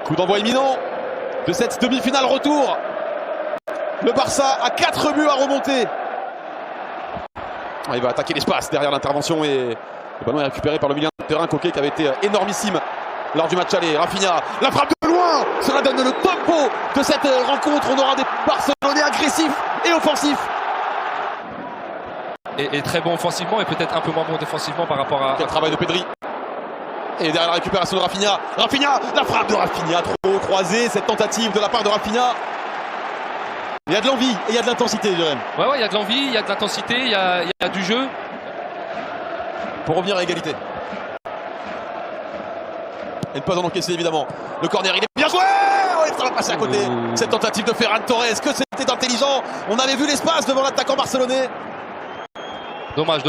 Coup d'envoi imminent de cette demi-finale retour. Le Barça a 4 buts à remonter. Il va attaquer l'espace derrière l'intervention et le ballon est récupéré par le milieu de terrain Koke qui avait été énormissime lors du match aller. Rafinha, la frappe de loin. Cela donne le tempo de cette rencontre. On aura des Barcelonais agressifs et offensifs. Et très bon offensivement et peut-être un peu moins bon défensivement par rapport à... Quel travail de Pedri. Et derrière la récupération de Rafinha. Rafinha, la frappe de Rafinha, trop croisée, cette tentative de la part de Rafinha. Il y a de l'envie et il y a de l'intensité, Jérém. Ouais, il y a de l'envie, il y a de l'intensité, il y a du jeu. Pour revenir à égalité. Et ne pas en encaisser, évidemment. Le corner, il est bien joué. Ouais, ça va passer à côté. Cette tentative de Ferran Torres, que c'était intelligent. On avait vu l'espace devant l'attaquant barcelonais. Dommage.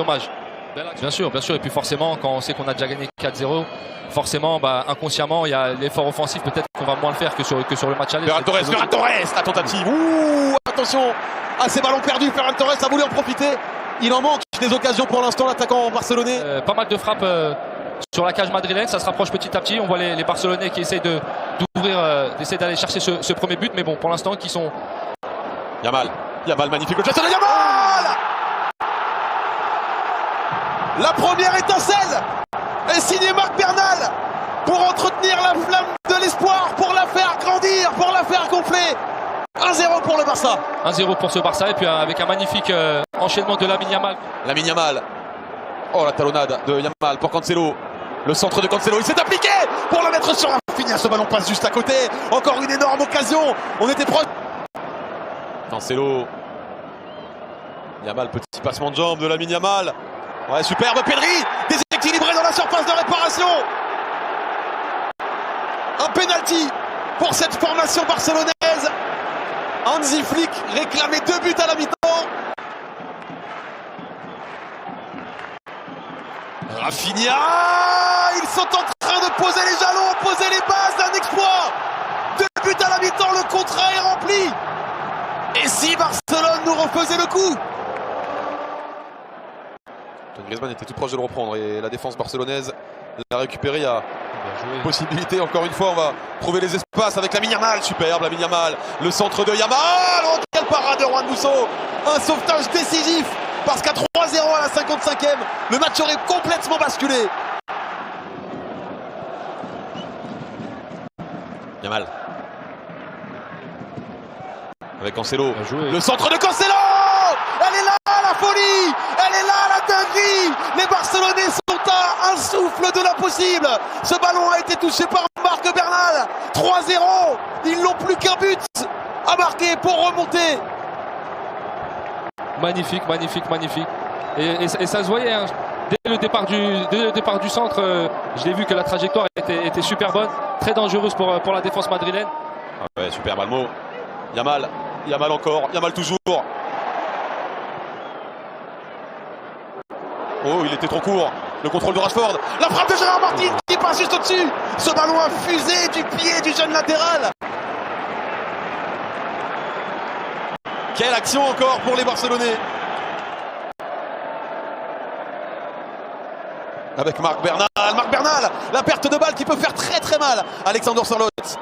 Bien sûr. Et puis forcément, quand on sait qu'on a déjà gagné 4-0, forcément, inconsciemment, il y a l'effort offensif. Peut-être qu'on va moins le faire que sur le match aller. Ferran Torres, la tentative. Attention à ces ballons perdus. Ferran Torres a voulu en profiter. Il en manque des occasions pour l'instant, l'attaquant barcelonais. Pas mal de frappes sur la cage madrilène. Ça se rapproche petit à petit. On voit les Barcelonais qui essayent d'ouvrir, d'essayer d'aller chercher ce premier but. Mais bon, pour l'instant, qui sont... Yamal, magnifique. Le geste de Yamal. La première étincelle est signée Marc Bernal pour entretenir la flamme de l'espoir, pour la faire grandir, pour la faire gonfler. 1-0 pour le Barça. 1-0 pour ce Barça et puis avec un magnifique enchaînement de Lamine Yamal. Lamine Yamal. Oh, la talonnade de Yamal pour Cancelo. Le centre de Cancelo, il s'est appliqué pour le mettre sur Rafinha. Ce ballon passe juste à côté. Encore une énorme occasion. On était proche. Cancelo. Yamal, petit passement de jambe de Lamine Yamal. Ouais, superbe Pedri, déséquilibré dans la surface de réparation. Un penalty pour cette formation barcelonaise. Hansi Flick réclamait 2 buts à la mi-temps. Rafinha, ils sont en train de poser les jalons, poser les bases d'un exploit. 2 buts à la mi-temps, le contrat est rempli. Et si Barcelone nous refaisait le coup? Griezmann était tout proche de le reprendre et la défense barcelonaise l'a récupéré. Il y a une possibilité, encore une fois, on va trouver les espaces avec Lamine Yamal. Superbe Lamine Yamal, le centre de Yamal. Oh, quelle parade de Juan Musso. Un sauvetage décisif parce qu'à 3-0 à la 55e, le match aurait complètement basculé. Yamal avec Cancelo, le centre de Cancelo. Elle est là la folie, elle est là la dinguerie. Les Barcelonais sont à un souffle de l'impossible. Ce ballon a été touché par Marc Bernal. 3-0, ils n'ont plus qu'un but à marquer pour remonter. Magnifique. Et ça se voyait, hein. Dès le départ du centre, je l'ai vu que la trajectoire était super bonne, très dangereuse pour la défense madrilène. Ah ouais, super Balmo. Yamal encore, Yamal toujours. Oh, il était trop court. Le contrôle de Rashford. La frappe de Gérard Martin qui passe juste au-dessus. Ce ballon a fusé du pied du jeune latéral. Quelle action encore pour les Barcelonais. Avec Marc Bernal, la perte de balle qui peut faire très mal. Alexander Sørloth,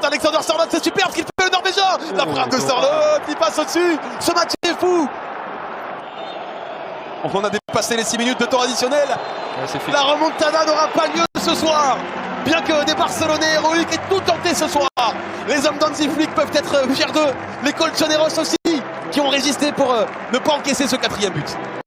Alexander Sørloth, c'est superbe ce qu'il fait le Norvégien. La frappe de Sørloth, il passe au-dessus. Ce match est fou. On a dépassé les 6 minutes de temps additionnel. Ouais, la remontada n'aura pas lieu ce soir. Bien que des Barcelonais héroïques aient tout tenté ce soir. Les hommes d'Hansi Flick peuvent être fiers d'eux. Les Colchoneros aussi, qui ont résisté pour ne pas encaisser ce 4e but.